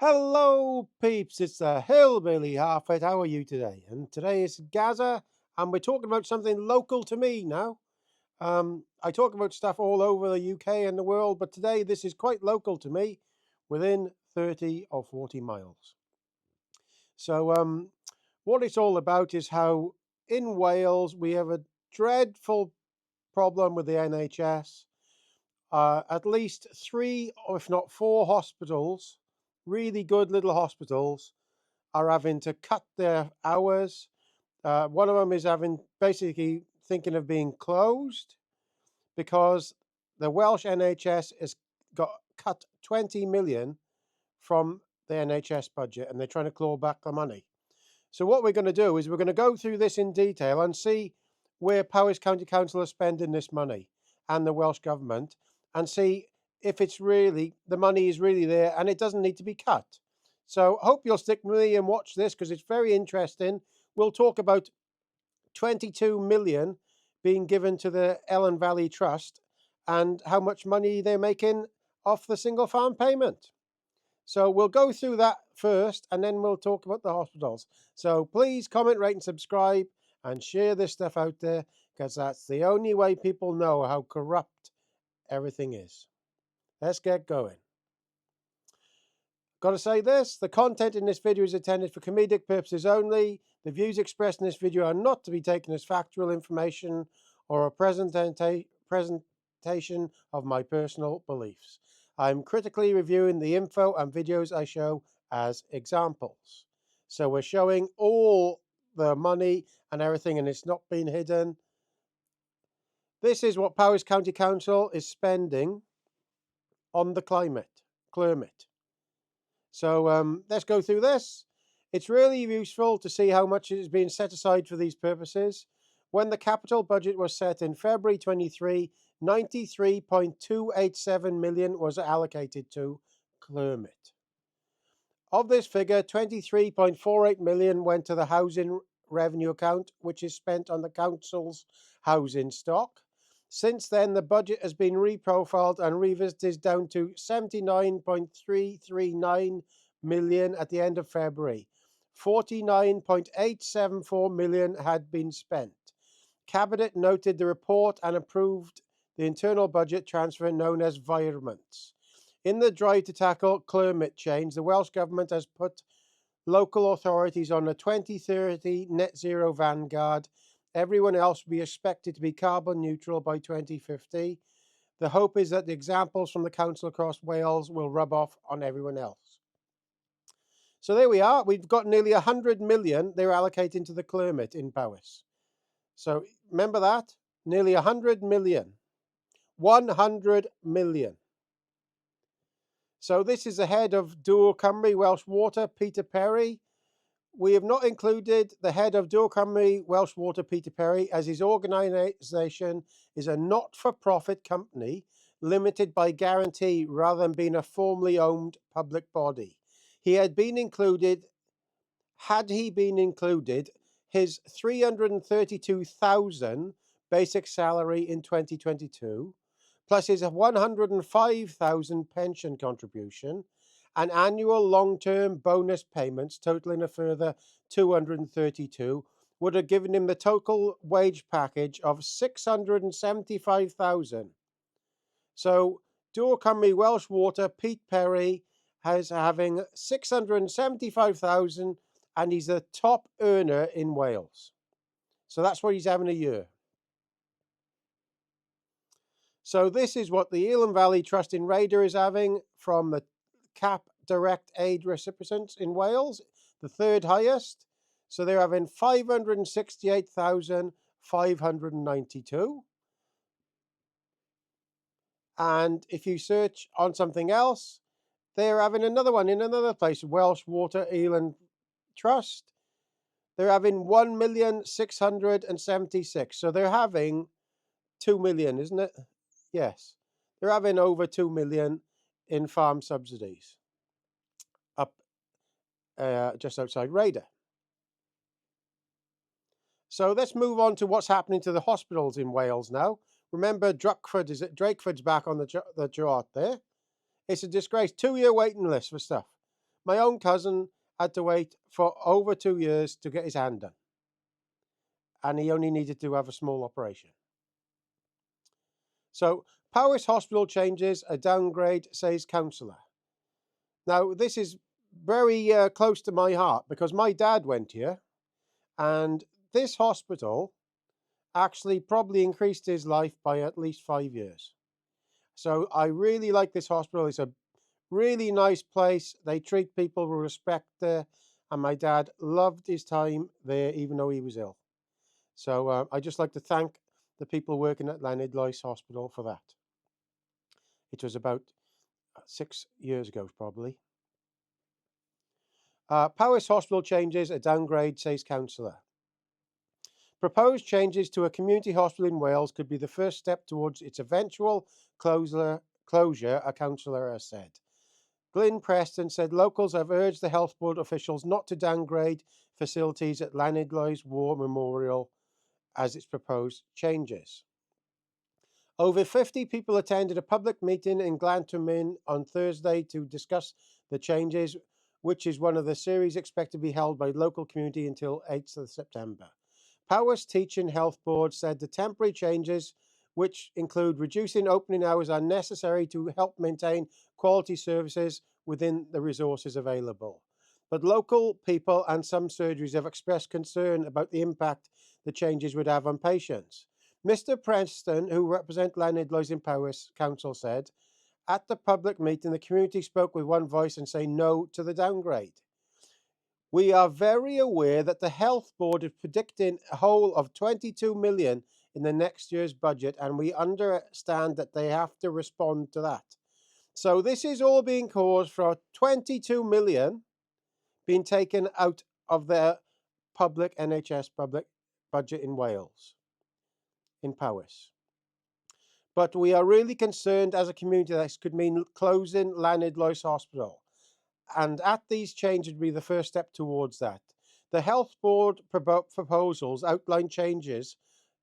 Hello, peeps. It's the Hillbilly Halfwit. How are you today? And today is Gaza, and we're talking about something local to me now. I talk about stuff all over the UK and the world, but today this is quite local to me, within 30 or 40 miles. So, what it's all about is how in Wales we have a dreadful problem with the NHS. At least three, or if not four, hospitals, really good little hospitals, are having to cut their hours. One of them is having basically thinking of being closed because the Welsh NHS has got cut 20 million from the NHS budget and they're trying to claw back the money. So what we're going to do is we're going to go through this in detail and see where Powys County Council are spending this money and the Welsh Government, and see if it's really, the money is really there and it doesn't need to be cut. So hope you'll stick with me and watch this because it's very interesting. We'll talk about 22 million being given to the Elan Valley Trust and how much money they're making off the single farm payment. So we'll go through that first and then we'll talk about the hospitals. So please comment, rate and subscribe and share this stuff out there because that's the only way people know how corrupt everything is. Let's get going. Got to say this, the content in this video is intended for comedic purposes only. The views expressed in this video are not to be taken as factual information or a presentation of my personal beliefs. I'm critically reviewing the info and videos I show as examples. So we're showing all the money and everything and it's not been hidden. This is what Powys County Council is spending on the climate. So let's go through this. It's really useful to see how much is being set aside for these purposes. When the capital budget was set in February 23, 93.287 million was allocated to Clermont. Of this figure, 23.48 million went to the housing revenue account, which is spent on the council's housing stock. Since then, the budget has been reprofiled and revisited down to 79.339 million at the end of February. 49.874 million had been spent. Cabinet noted the report and approved the internal budget transfer known as virements. In the drive to tackle climate change, the Welsh Government has put local authorities on a 2030 net zero vanguard. Everyone else will be expected to be carbon neutral by 2050. The hope is that the examples from the council across Wales will rub off on everyone else. So there we are. We've got nearly 100 million they're allocating to the climate in Powys. So remember that? Nearly 100 million. 100 million. So this is the head of Dŵr Cymru Welsh Water, Peter Perry. We have not included the head of Dŵr Cymru Welsh Water, Peter Perry, as his organisation is a not-for-profit company limited by guarantee rather than being a formally owned public body. Had he been included, his 332,000 basic salary in 2022, plus his 105,000 pension contribution, and annual long-term bonus payments totaling a further 232 would have given him the total wage package of 675,000. So Dŵr Cymru Welsh Water, Pete Perry, has having 675,000 and he's the top earner in Wales. So that's what he's having a year. So this is what the Elan Valley Trust in Raider is having from the CAP direct aid recipients in Wales, the third highest. So they're having 568,592. And if you search on something else, they're having another one in another place, Welsh Water Elan Trust. They're having 1,676,000. So they're having 2 million, isn't it? Yes. They're having over 2 million in farm subsidies up just outside Raider. So let's move on to what's happening to the hospitals in Wales now. Remember, Drakeford's back on the chart there. It's a disgrace. 2-year waiting list for stuff. My own cousin had to wait for over 2 years to get his hand done, and he only needed to have a small operation. So, Powys Hospital changes a downgrade, says councillor. Now, this is very close to my heart because my dad went here, and this hospital actually probably increased his life by at least 5 years. So I really like this hospital. It's a really nice place. They treat people with respect there, and my dad loved his time there, even though he was ill. So I just like to thank the people working at Llanidloes Hospital for that. It was about 6 years ago, probably. Powys Hospital changes a downgrade, says councillor. Proposed changes to a community hospital in Wales could be the first step towards its eventual closure, a councillor has said. Glyn Preston said locals have urged the health board officials not to downgrade facilities at Llanidloes War Memorial as its proposed changes. Over 50 people attended a public meeting in Glantermin on Thursday to discuss the changes, which is one of the series expected to be held by local community until 8th of September. Powys Teaching Health Board said the temporary changes, which include reducing opening hours, are necessary to help maintain quality services within the resources available. But local people and some surgeries have expressed concern about the impact the changes would have on patients. Mr. Preston, who represents Llanidloes in Powys Council, said, at the public meeting, the community spoke with one voice and say no to the downgrade. We are very aware that the health board is predicting a hole of 22 million in the next year's budget, and we understand that they have to respond to that. So this is all being caused for 22 million being taken out of their public NHS public budget in Wales, in Powys. But we are really concerned as a community that this could mean closing Llanidloes Hospital. And at these changes would be the first step towards that. The health board proposals outline changes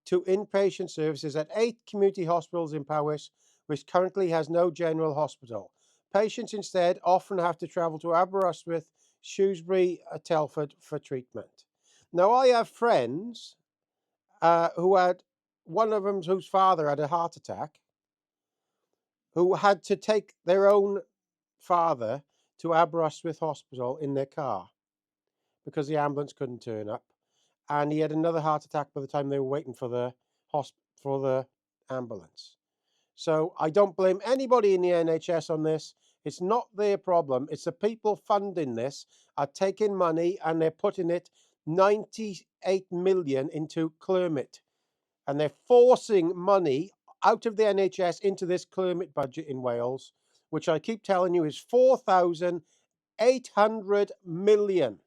to inpatient services at 8 community hospitals in Powys, which currently has no general hospital. Patients instead often have to travel to Aberystwyth, Shrewsbury, Telford for treatment. Now, I have friends who had, one of them whose father had a heart attack, who had to take their own father to Aberystwyth Hospital in their car because the ambulance couldn't turn up, and he had another heart attack by the time they were waiting for the ambulance. So I don't blame anybody in the NHS on this. It's not their problem. It's the people funding this are taking money and they're putting it 98 million into Clermit, and they're forcing money out of the NHS into this Clermit budget in Wales, which I keep telling you is 4,800 million.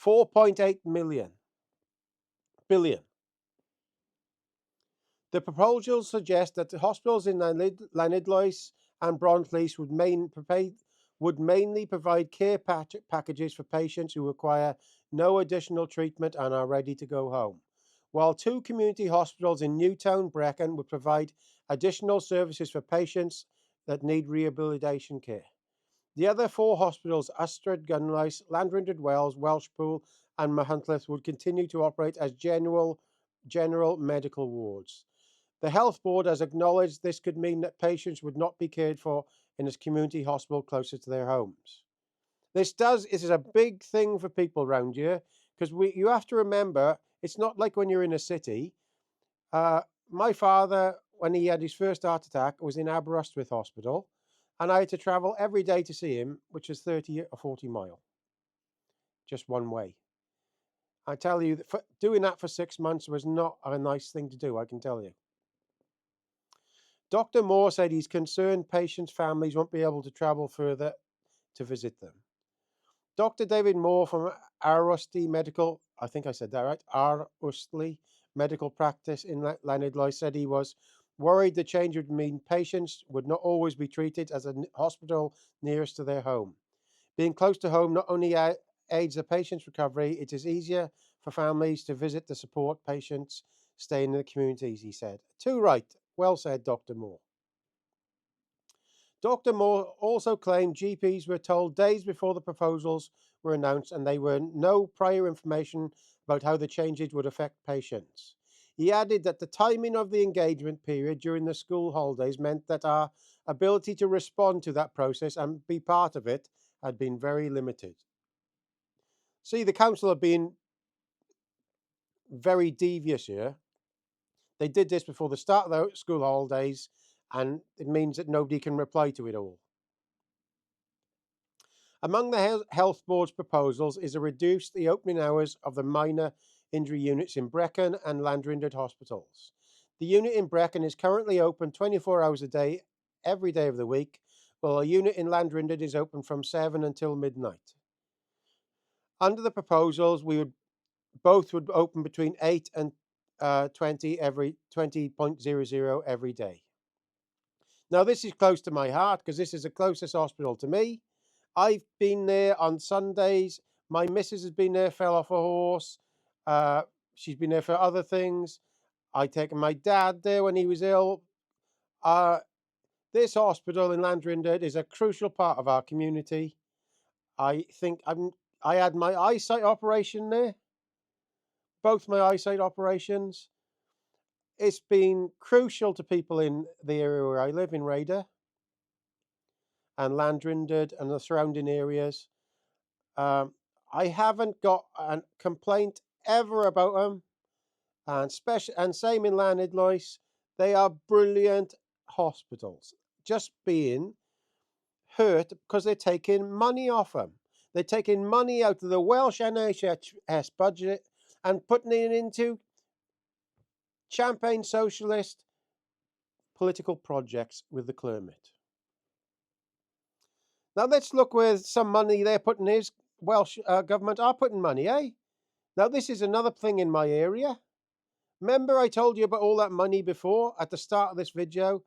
4.8 billion. The proposals suggest that the hospitals in Llanidloes and Brontleys would mainly provide care packages for patients who require no additional treatment and are ready to go home, while 2 community hospitals in Newtown, Brecon would provide additional services for patients that need rehabilitation care. The other 4 hospitals, Ystrad, Gunlais, Llanrindod Wells, Welshpool and Machynlleth, would continue to operate as general medical wards. The health board has acknowledged this could mean that patients would not be cared for in a community hospital closer to their homes. This is a big thing for people around here, because you have to remember, it's not like when you're in a city. My father, when he had his first heart attack, was in Aberystwyth Hospital, and I had to travel every day to see him, which is 30 or 40 miles, just one way. I tell you, doing that for 6 months was not a nice thing to do, I can tell you. Dr. Moore said he's concerned patients' families won't be able to travel further to visit them. Dr. David Moore from Arusty Medical, I think I said that right, Arusty Medical Practice in Llanidloes, said he was worried the change would mean patients would not always be treated as a hospital nearest to their home. Being close to home not only aids the patient's recovery, it is easier for families to visit to support patients staying in the communities, he said. Too right. Well said, Dr. Moore. Dr. Moore also claimed GPs were told days before the proposals were announced and they were no prior information about how the changes would affect patients. He added that the timing of the engagement period during the school holidays meant that our ability to respond to that process and be part of it had been very limited. See, the council have been very devious here. They did this before the start of the school holidays, and it means that nobody can reply to it all. Among the Health Board's proposals is to reduce the opening hours of the minor injury units in Brecon and Llanidloes hospitals. The unit in Brecon is currently open 24 hours a day, every day of the week, while a unit in Llanidloes is open from 7 until midnight. Under the proposals, both would open between 8 and 20.00 every day. Now, this is close to my heart because this is the closest hospital to me. I've been there on Sundays. My missus has been there, fell off a horse. She's been there for other things. I've taken my dad there when he was ill. This hospital in Llanidloes is a crucial part of our community. I think I had my eyesight operation there, both my eyesight operations. It's been crucial to people in the area where I live in Raider and Llanidloes and the surrounding areas. I haven't got a complaint ever about them, and same in Llanidloes. They are brilliant hospitals. Just being hurt because they're taking money off them. They're taking money out of the Welsh NHS budget and putting it into champagne socialist political projects with the Clermont. Now let's look where some money they're putting is. Welsh government are putting money, eh? Now this is another thing in my area. Remember I told you about all that money before at the start of this video?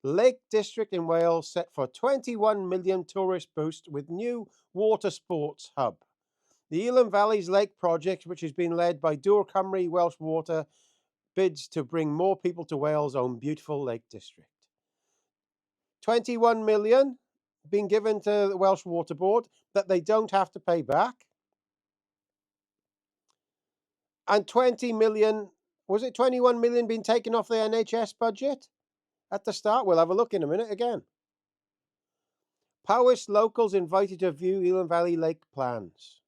Lake District in Wales set for 21 million tourist boost with new water sports hub. The Elan Valley's Lake project, which has been led by Dŵr Cymru Welsh Water, bids to bring more people to Wales' own beautiful Lake District. 21 million being given to the Welsh Water Board that they don't have to pay back. And 20 million, was it 21 million being taken off the NHS budget at the start? We'll have a look in a minute again. Powys locals invited to view Elan Valley Lake plans.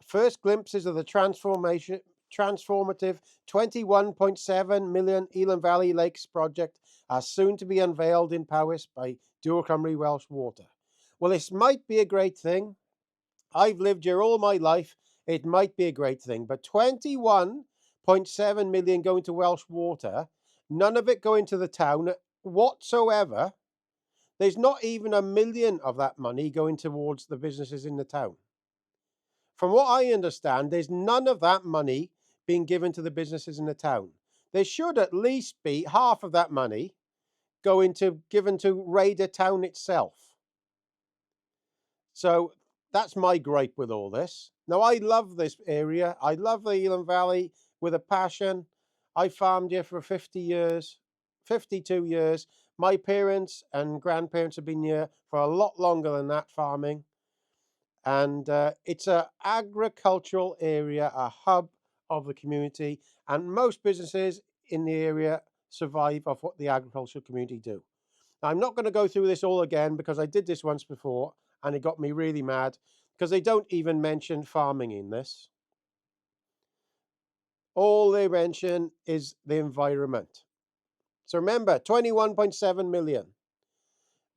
First glimpses of the transformative 21.7 million Elan Valley Lakes project are soon to be unveiled in Powys by Dŵr Cymru Welsh Water. Well, this might be a great thing. I've lived here all my life. It might be a great thing, but 21.7 million going to Welsh Water, none of it going to the town whatsoever. There's not even $1 million of that money going towards the businesses in the town. From what I understand, there's none of that money being given to the businesses in the town. There should at least be half of that money given to Raider town itself. So that's my gripe with all this. Now, I love this area. I love the Elan Valley with a passion. I farmed here for 50 years, 52 years. My parents and grandparents have been here for a lot longer than that farming. And it's an agricultural area, a hub of the community. And most businesses in the area survive off what the agricultural community do. Now, I'm not going to go through this all again because I did this once before and it got me really mad because they don't even mention farming in this. All they mention is the environment. So remember, 21.7 million.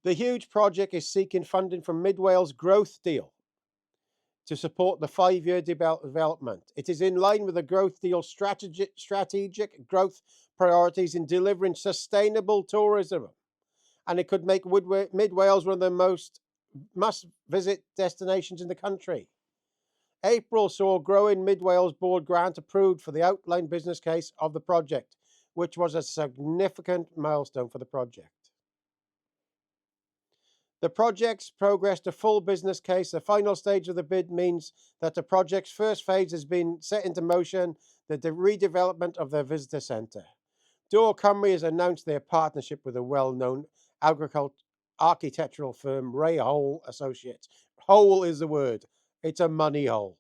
The huge project is seeking funding from Mid Wales Growth Deal to support the 5-year development. It is in line with the Growth Deal strategic growth priorities in delivering sustainable tourism. And it could make Mid Wales one of the most must-visit destinations in the country. April saw growing Mid Wales Board grant approved for the outline business case of the project, which was a significant milestone for the project. The project's progress to full business case. The final stage of the bid means that the project's first phase has been set into motion, the redevelopment of their visitor centre. Dŵr Cymru has announced their partnership with a well-known architectural firm Ray Hole Associates. Hole is the word. It's a money hole,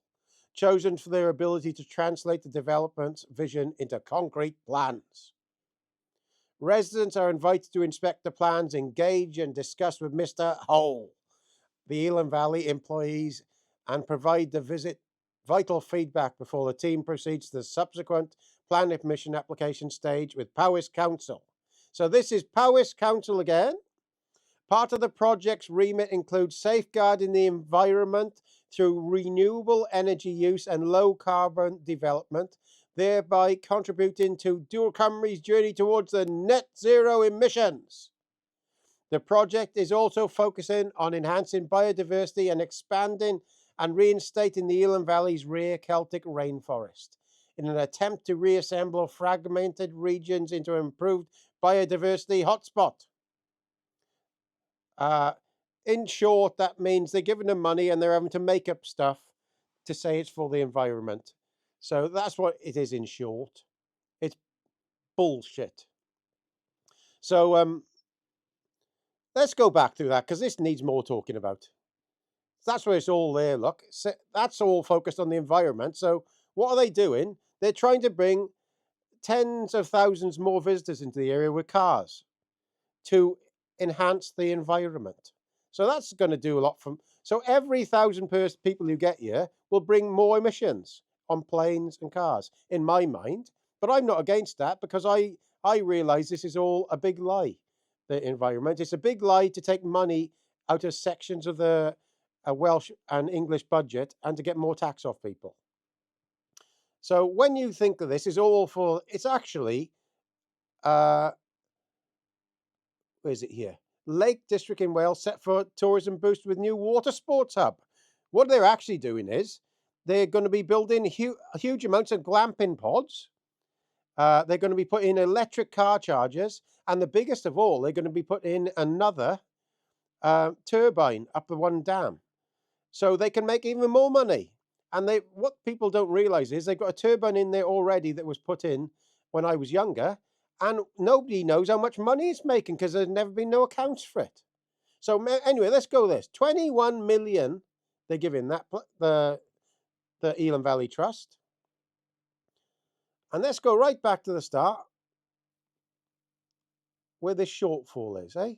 chosen for their ability to translate the development's vision into concrete plans. Residents are invited to inspect the plans, engage and discuss with Mr. Hole, the Elan Valley employees, and provide the vital feedback before the team proceeds to the subsequent plan admission application stage with Powys Council. So this is Powys Council again. Part of the project's remit includes safeguarding the environment through renewable energy use and low carbon development, thereby contributing to Dŵr Cymru's journey towards the net zero emissions. The project is also focusing on enhancing biodiversity and expanding and reinstating the Elan Valley's rare Celtic rainforest in an attempt to reassemble fragmented regions into an improved biodiversity hotspot. In short, that means they're giving them money and they're having to make up stuff to say it's for the environment. So that's what it is in short. It's bullshit. So let's go back through that because this needs more talking about. That's where it's all there, look. So that's all focused on the environment. So what are they doing? They're trying to bring tens of thousands more visitors into the area with cars to enhance the environment. So that's going to do a lot from. So every 1,000 people you get here will bring more emissions on planes and cars, in my mind. But I'm not against that because I realise this is all a big lie. The environment. It's a big lie to take money out of sections of the Welsh and English budget and to get more tax off people. So when you think of this, is all for. It's actually. Where is it here? Lake District in Wales set for tourism boost with new water sports hub. What they're actually doing is they're going to be building huge amounts of glamping pods. They're going to be putting in electric car chargers. And the biggest of all, they're going to be putting in another turbine up the one dam. So they can make even more money. And what people don't realize is they've got a turbine in there already that was put in when I was younger. And nobody knows how much money it's making because there's never been no accounts for it. So anyway, let's go this. 21 million they're giving that the Elan Valley Trust. And let's go right back to the start where the shortfall is, eh?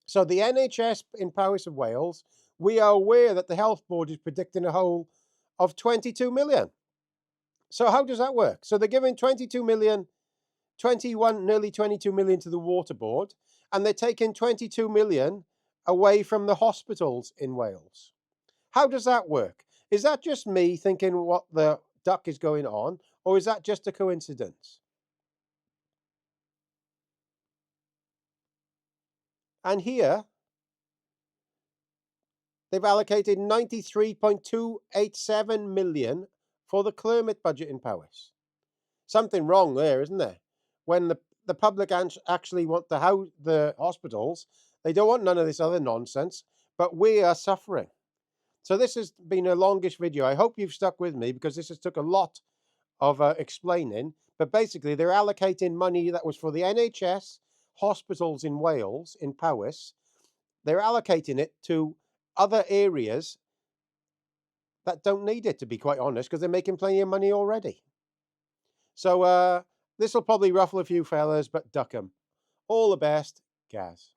So the NHS in Powys of Wales, we are aware that the Health Board is predicting a hole of 22 million. So how does that work? So they're giving 22 million, nearly 22 million to the Water Board, and they're taking 22 million away from the hospitals in Wales. How does that work? Is that just me thinking what the duck is going on, or is that just a coincidence? And here, they've allocated 93.287 million for the climate budget in Powys. Something wrong there, isn't there? When the public actually want the hospitals, they don't want none of this other nonsense, but we are suffering. So this has been a longish video. I hope you've stuck with me because this has took a lot of explaining. But basically, they're allocating money that was for the NHS hospitals in Wales, in Powys. They're allocating it to other areas that don't need it, to be quite honest, because they're making plenty of money already. So this will probably ruffle a few fellas, but duck 'em. All the best, Gaz.